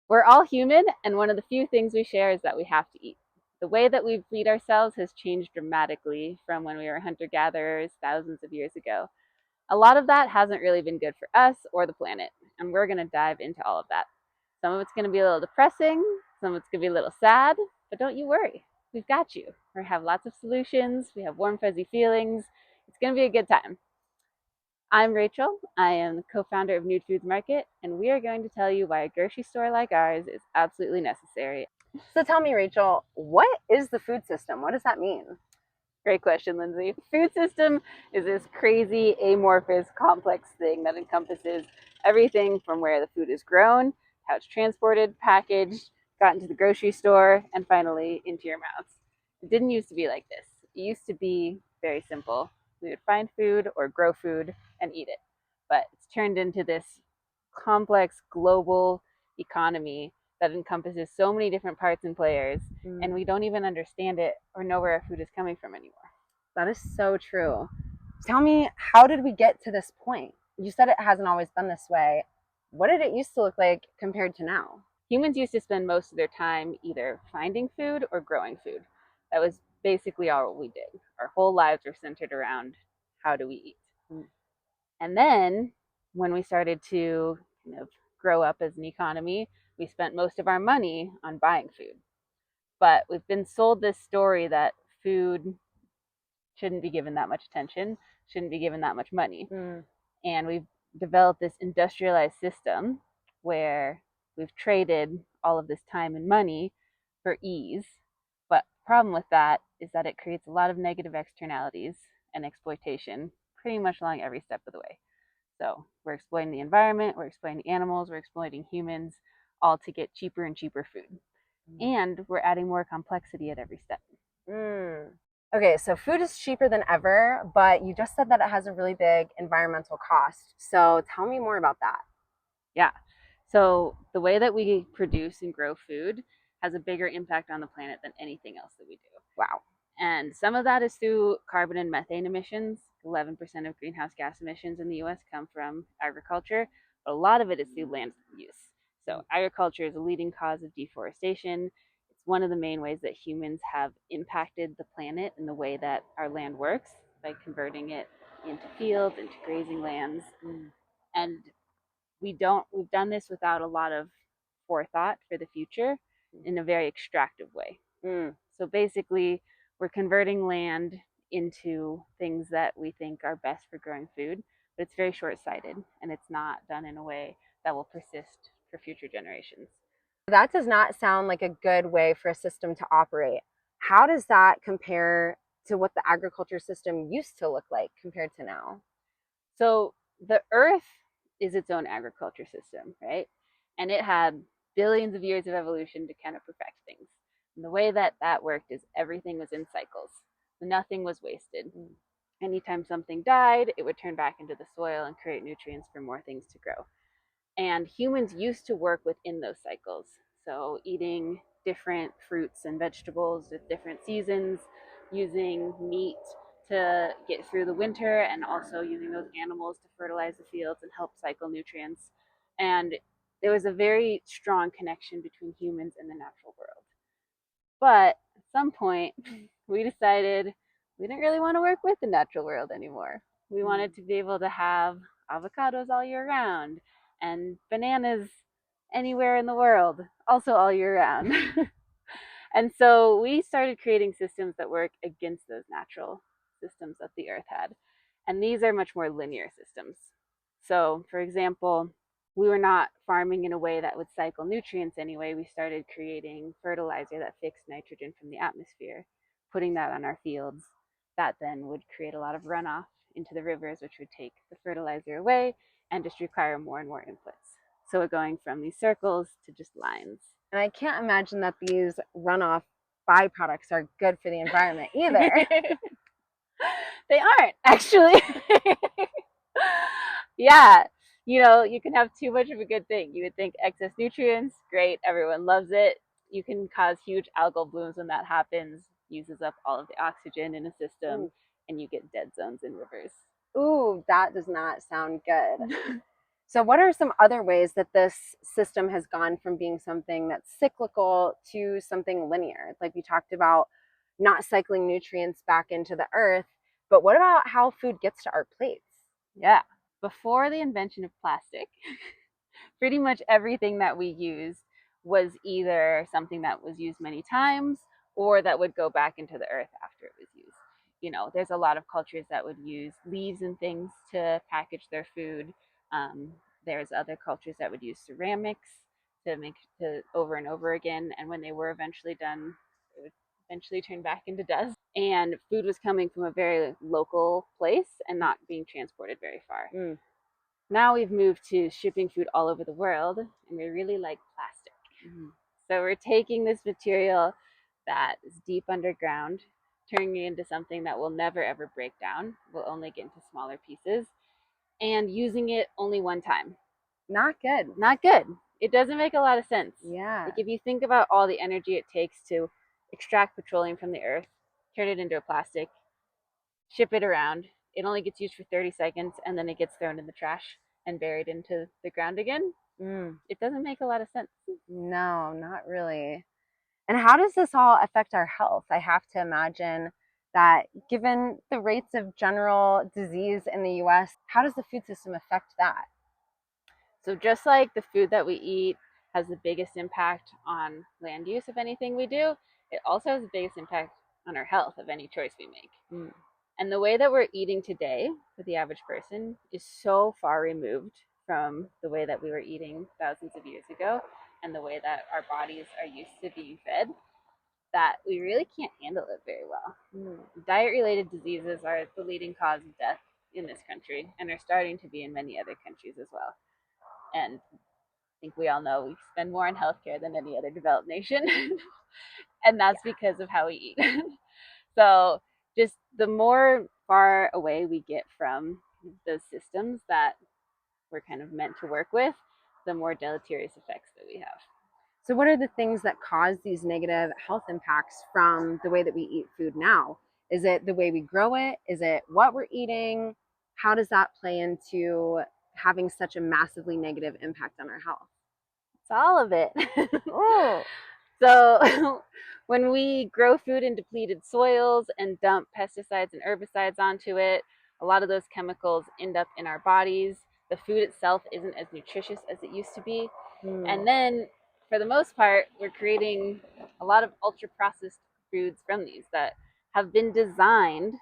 We're all human, and one of the few things we share is that we have to eat. The way that we feed ourselves has changed dramatically from when we were hunter-gatherers thousands of years ago. A lot of that hasn't really been good for us or the planet, and we're going to dive into all of that. Some of it's going to be a little depressing, some of it's going to be a little sad, but don't you worry. We've got you. We have lots of solutions, we have warm, fuzzy feelings. It's going to be a good time. I'm Rachel. I am the co-founder of Nude Foods Market, and we are going to tell you why a grocery store like ours is absolutely necessary. So tell me, Rachel, what is the food system? What does that mean? Great question, Lindsay. Food system is this crazy, amorphous, complex thing that encompasses everything from where the food is grown, how it's transported, packaged, got into the grocery store, and finally into your mouths. It didn't used to be like this. It used to be very simple. We would find food or grow food and eat it. But it's turned into this complex global economy that encompasses so many different parts and players, and we don't even understand it or know where our food is coming from anymore. That is so true. Tell me, how did we get to this point? You said it hasn't always been this way. What did it used to look like compared to now? Humans used to spend most of their time either finding food or growing food. That was basically all we did. Our whole lives were centered around how do we eat. And then when we started to kind of grow up as an economy, we spent most of our money on buying food. But we've been sold this story that food shouldn't be given that much attention, shouldn't be given that much money. And we've developed this industrialized system where we've traded all of this time and money for ease. But the problem with that is that it creates a lot of negative externalities and exploitation pretty much along every step of the way. So we're exploiting the environment, we're exploiting the animals, we're exploiting humans, all to get cheaper and cheaper food. And we're adding more complexity at every step. Okay, so food is cheaper than ever, but you just said that it has a really big environmental cost. So tell me more about that. Yeah. So the way that we produce and grow food has a bigger impact on the planet than anything else that we do. Wow. And some of that is through carbon and methane emissions. 11% of greenhouse gas emissions in the US come from agriculture, but a lot of it is through land use. So agriculture is a leading cause of deforestation. It's one of the main ways that humans have impacted the planet in the way that our land works by converting it into fields, into grazing lands. And we've done this without a lot of forethought for the future in a very extractive way. So basically, we're converting land into things that we think are best for growing food, but it's very short-sighted and it's not done in a way that will persist for future generations. That does not sound like a good way for a system to operate. How does that compare to what the agriculture system used to look like compared to now? So the earth is its own agriculture system, right? And it had billions of years of evolution to kind of perfect things. And the way that that worked is everything was in cycles. Nothing was wasted. Anytime something died, it would turn back into the soil and create nutrients for more things to grow. And humans used to work within those cycles. So eating different fruits and vegetables with different seasons, using meat to get through the winter, and also using those animals to fertilize the fields and help cycle nutrients. And there was a very strong connection between humans and the natural world. But at some point, we decided we didn't really want to work with the natural world anymore. We wanted to be able to have avocados all year round and bananas anywhere in the world, also all year round. And so we started creating systems that work against those natural systems that the earth had. And these are much more linear systems. So, for example, we were not farming in a way that would cycle nutrients anyway. We started creating fertilizer that fixed nitrogen from the atmosphere, putting that on our fields. That then would create a lot of runoff into the rivers, which would take the fertilizer away and just require more and more inputs. So we're going from these circles to just lines. And I can't imagine that these runoff byproducts are good for the environment either. They aren't, actually. Yeah, you can have too much of a good thing. You would think excess nutrients, great, everyone loves it. You can cause huge algal blooms when that happens, uses up all of the oxygen in a system, and you get dead zones in rivers. Ooh, that does not sound good. So, what are some other ways that this system has gone from being something that's cyclical to something linear? Like we talked about not cycling nutrients back into the earth, but what about how food gets to our plates? Yeah. Before the invention of plastic, pretty much everything that we used was either something that was used many times or that would go back into the earth after it was used. You know, there's a lot of cultures that would use leaves and things to package their food. Um, there's other cultures that would use ceramics to make to over and over again, and when they were eventually done, it would eventually turn back into dust. And food was coming from a very local place and not being transported very far. Now we've moved to shipping food all over the world, and we really like plastic. Mm-hmm. So we're taking this material that is deep underground, turning it into something that will never ever break down, will only get into smaller pieces, and using it only one time. Not good. Not good. It doesn't make a lot of sense. Yeah. Like if you think about all the energy it takes to extract petroleum from the earth, turn it into a plastic, ship it around. It only gets used for 30 seconds and then it gets thrown in the trash and buried into the ground again. It doesn't make a lot of sense. No, not really. And how does this all affect our health? I have to imagine that given the rates of general disease in the US, how does the food system affect that? So just like the food that we eat has the biggest impact on land use of anything we do, it also has the biggest impact on our health of any choice we make. And the way that we're eating today for the average person is so far removed from the way that we were eating thousands of years ago and the way that our bodies are used to being fed that we really can't handle it very well. Diet related diseases are the leading cause of death in this country and are starting to be in many other countries as well. And I think we all know we spend more on healthcare than any other developed nation. And that's because of how we eat. So just the more far away we get from those systems that we're kind of meant to work with, the more deleterious effects that we have. So, what are the things that cause these negative health impacts from the way that we eat food now? Is it the way we grow it? Is it what we're eating? How does that play into having such a massively negative impact on our health? It's all of it. So when we grow food in depleted soils and dump pesticides and herbicides onto it, a lot of those chemicals end up in our bodies. The food itself isn't as nutritious as it used to be. And then, for the most part, we're creating a lot of ultra processed foods from these that have been designed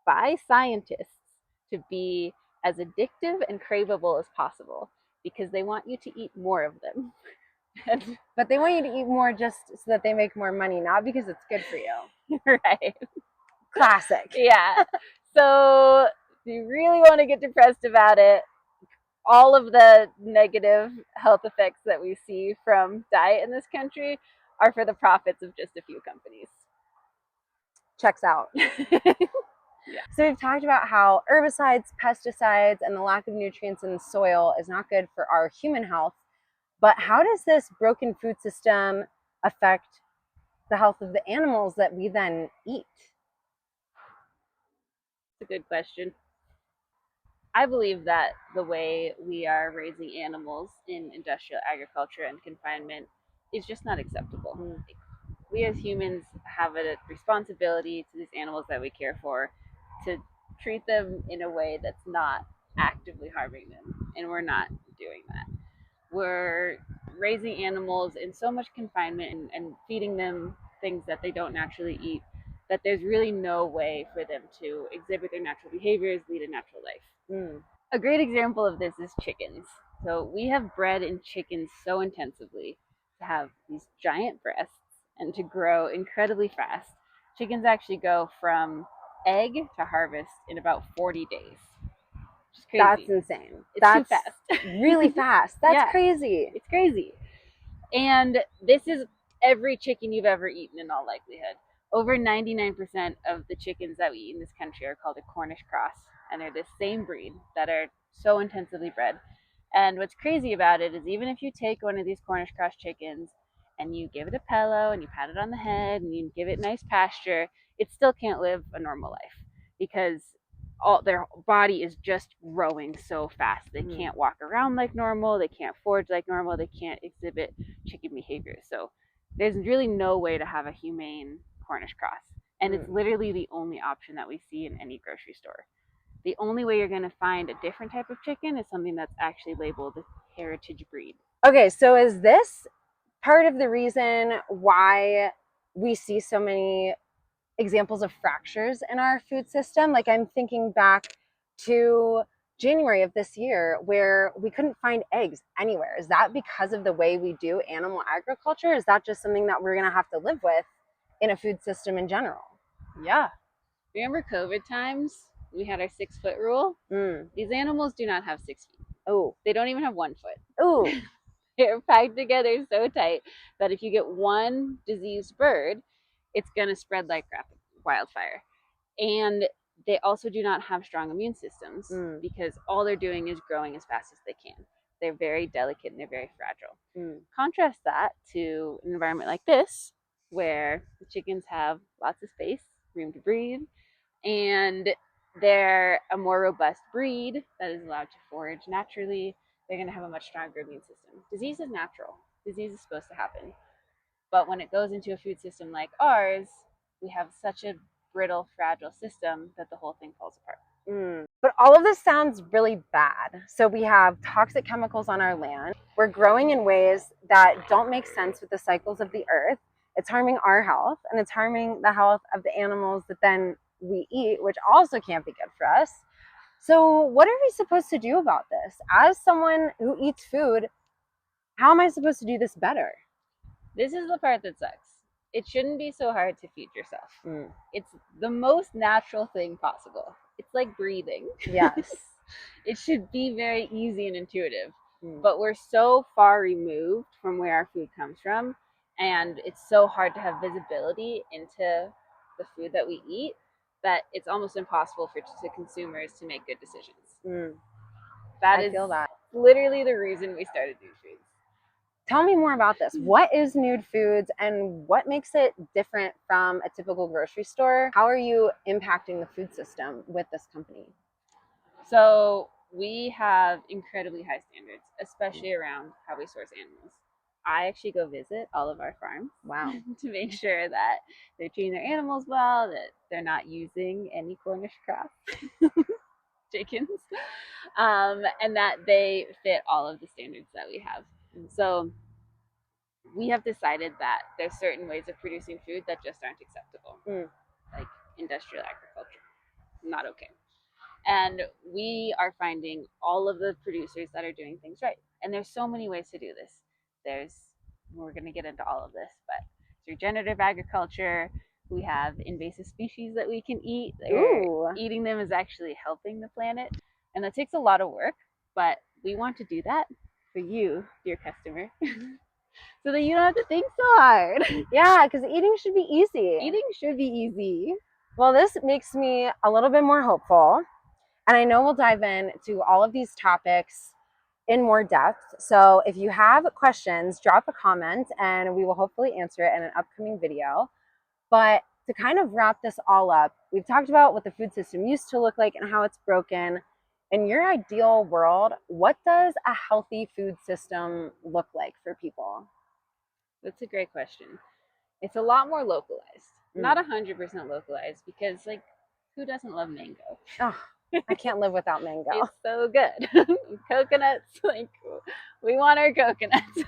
by scientists to be as addictive and craveable as possible because they want you to eat more of them. But they want you to eat more just so that they make more money, not because it's good for you. Right. Classic. Yeah. So if you really want to get depressed about it, all of the negative health effects that we see from diet in this country are for the profits of just a few companies. Checks out. Yeah. So we've talked about how herbicides, pesticides, and the lack of nutrients in the soil is not good for our human health. But how does this broken food system affect the health of the animals that we then eat? It's a good question. I believe that the way we are raising animals in industrial agriculture and confinement is just not acceptable. We as humans have a responsibility to these animals that we care for to treat them in a way that's not actively harming them, and we're not doing that. We're raising animals in so much confinement and feeding them things that they don't naturally eat that there's really no way for them to exhibit their natural behaviors, lead a natural life. A great example of this is chickens. So we have bred in chickens so intensively to have these giant breasts and to grow incredibly fast. Chickens actually go from egg to harvest in about 40 days. Which is crazy. That's insane. It's too fast. Really fast. That's crazy. It's crazy. And this is every chicken you've ever eaten in all likelihood. Over 99% of the chickens that we eat in this country are called a Cornish cross, and they're the same breed that are so intensively bred. And what's crazy about it is even if you take one of these Cornish cross chickens and you give it a pillow and you pat it on the head and you give it nice pasture, it still can't live a normal life because their body is just growing so fast. They can't walk around like normal. They can't forage like normal. They can't exhibit chicken behavior. So there's really no way to have a humane Cornish cross. And it's literally the only option that we see in any grocery store. The only way you're going to find a different type of chicken is something that's actually labeled heritage breed. Okay, so is this part of the reason why we see so many examples of fractures in our food system? Like, I'm thinking back to January of this year where we couldn't find eggs anywhere. Is that because of the way we do animal agriculture? Is that just something that we're going to have to live with in a food system in general? Yeah. Remember COVID times? We had our 6-foot rule. These animals do not have 6 feet. Oh, they don't even have 1 foot. Oh, they're packed together so tight that if you get one diseased bird, it's going to spread like wildfire. And they also do not have strong immune systems because all they're doing is growing as fast as they can. They're very delicate and they're very fragile. Contrast that to an environment like this, where the chickens have lots of space, room to breathe, and they're a more robust breed that is allowed to forage naturally. They're going to have a much stronger immune system. Disease is natural. Disease is supposed to happen. But when it goes into a food system like ours, we have such a brittle, fragile system that the whole thing falls apart. But all of this sounds really bad. So we have toxic chemicals on our land. We're growing in ways that don't make sense with the cycles of the earth. It's harming our health, and it's harming the health of the animals that then we eat, which also can't be good for us. So what are we supposed to do about this? As someone who eats food, how am I supposed to do this better? This is the part that sucks. It shouldn't be so hard to feed yourself. It's the most natural thing possible. It's like breathing. Yes. It should be very easy and intuitive. But we're so far removed from where our food comes from, and it's so hard to have visibility into the food that we eat that it's almost impossible for consumers to make good decisions. I feel that. Literally the reason we started Nude Foods. Tell me more about this. What is Nude Foods and what makes it different from a typical grocery store? How are you impacting the food system with this company? So we have incredibly high standards, especially around how we source animals. I actually go visit all of our farms. Wow. To make sure that they're treating their animals well, that they're not using any Cornish cross chickens, and that they fit all of the standards that we have. So we have decided that there's certain ways of producing food that just aren't acceptable, like industrial agriculture. Not okay. And we are finding all of the producers that are doing things right. And there's so many ways to do this. We're going to get into all of this, but regenerative agriculture. We have invasive species that we can eat. Eating them is actually helping the planet. And that takes a lot of work, but we want to do that for you, dear customer. So that you don't have to think so hard. Yeah, because eating should be easy. Eating should be easy. Well, this makes me a little bit more hopeful. And I know we'll dive into all of these topics in more depth. So if you have questions, drop a comment and we will hopefully answer it in an upcoming video. But to kind of wrap this all up, we've talked about what the food system used to look like and how it's broken. In your ideal world, what does a healthy food system look like for people? That's a great question. It's a lot more localized. Not 100% localized, because like, who doesn't love mango? Oh, I can't live without mango. It's so good. Coconuts, like, we want our coconuts.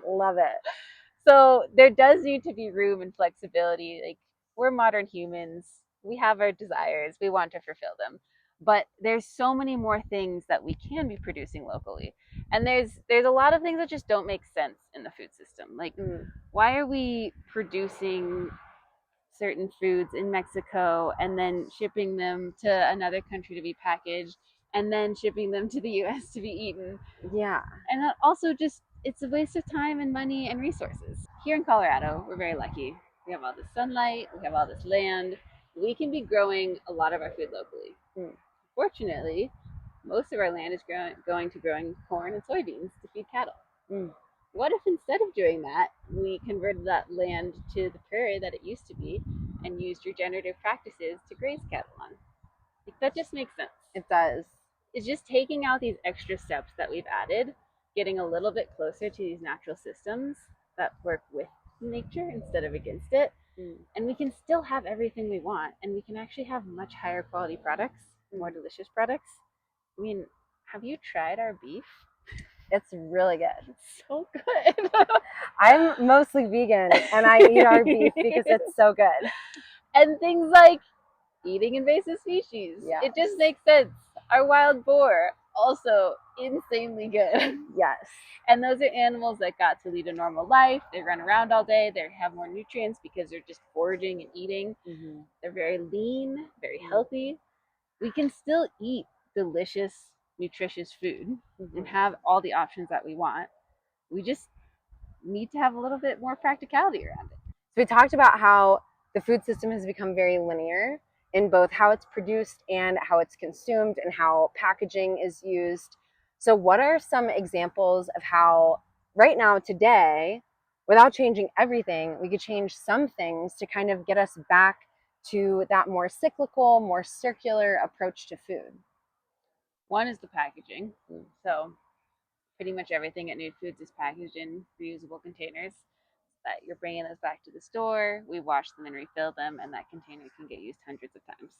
Love it. So there does need to be room and flexibility. Like, we're modern humans. We have our desires. We want to fulfill them. But there's so many more things that we can be producing locally. And there's a lot of things that just don't make sense in the food system. Like, why are we producing certain foods in Mexico and then shipping them to another country to be packaged and then shipping them to the US to be eaten? Yeah. And that also just, it's a waste of time and money and resources. Here in Colorado, we're very lucky. We have all this sunlight, we have all this land. We can be growing a lot of our food locally. Fortunately, most of our land is going to growing corn and soybeans to feed cattle. What if instead of doing that, we converted that land to the prairie that it used to be and used regenerative practices to graze cattle on? That just makes sense. It does. It's just taking out these extra steps that we've added, getting a little bit closer to these natural systems that work with nature instead of against it. And we can still have everything we want, and we can actually have much higher quality products, more delicious products. I mean, have you tried our beef? It's really good. It's so good. I'm mostly vegan, and I eat our beef because it's so good. And things like eating invasive species. Yes. It just makes sense. Our wild boar, also insanely good. Yes. And those are animals that got to lead a normal life. They run around all day. They have more nutrients because they're just foraging and eating. They're very lean, very healthy. We can still eat delicious, nutritious food and have all the options that we want. We just need to have a little bit more practicality around it. So we talked about how the food system has become very linear in both how it's produced and how it's consumed and how packaging is used. So what are some examples of how right now, today, without changing everything, we could change some things to kind of get us back to that more cyclical, more circular approach to food? One is the packaging. So pretty much everything at Nude Foods is packaged in reusable containers that you're bringing those back to the store. We wash them and refill them, and that container can get used hundreds of times.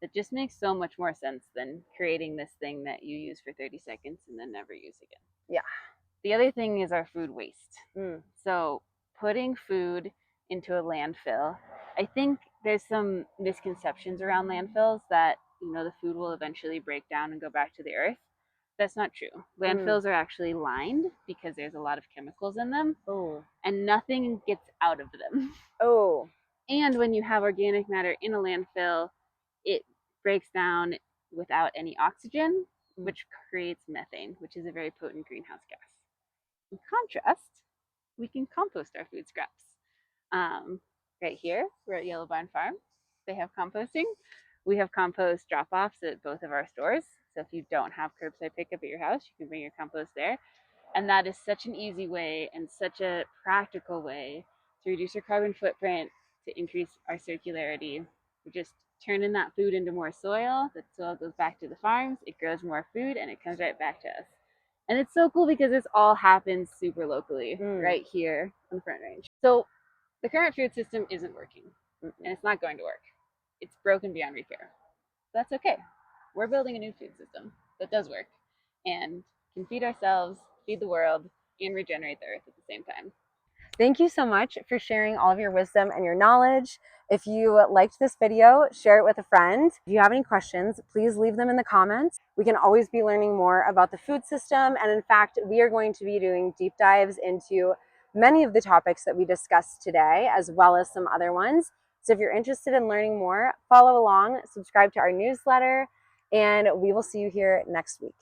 That just makes so much more sense than creating this thing that you use for 30 seconds and then never use again. Yeah. The other thing is our food waste. So putting food into a landfill, I think there's some misconceptions around landfills that, you know, the food will eventually break down and go back to the earth. That's not true. Landfills are actually lined because there's a lot of chemicals in them. And nothing gets out of them. And when you have organic matter in a landfill, it breaks down without any oxygen, which creates methane, which is a very potent greenhouse gas. In contrast, we can compost our food scraps. Right here, we're at Yellow Barn Farm. They have composting. We have compost drop-offs at both of our stores. So if you don't have curbside pickup at your house, you can bring your compost there. And that is such an easy way and such a practical way to reduce your carbon footprint, to increase our circularity. We're just turning that food into more soil. That soil goes back to the farms, it grows more food, and it comes right back to us. And it's so cool because this all happens super locally, right here on the Front Range. So the current food system isn't working, and it's not going to work. It's broken beyond repair. That's okay. We're building a new food system that does work and can feed ourselves, feed the world, and regenerate the earth at the same time. Thank you so much for sharing all of your wisdom and your knowledge. If you liked this video, share it with a friend. If you have any questions, please leave them in the comments. We can always be learning more about the food system. And in fact, we are going to be doing deep dives into many of the topics that we discussed today, as well as some other ones. So if you're interested in learning more, follow along, subscribe to our newsletter, and we will see you here next week.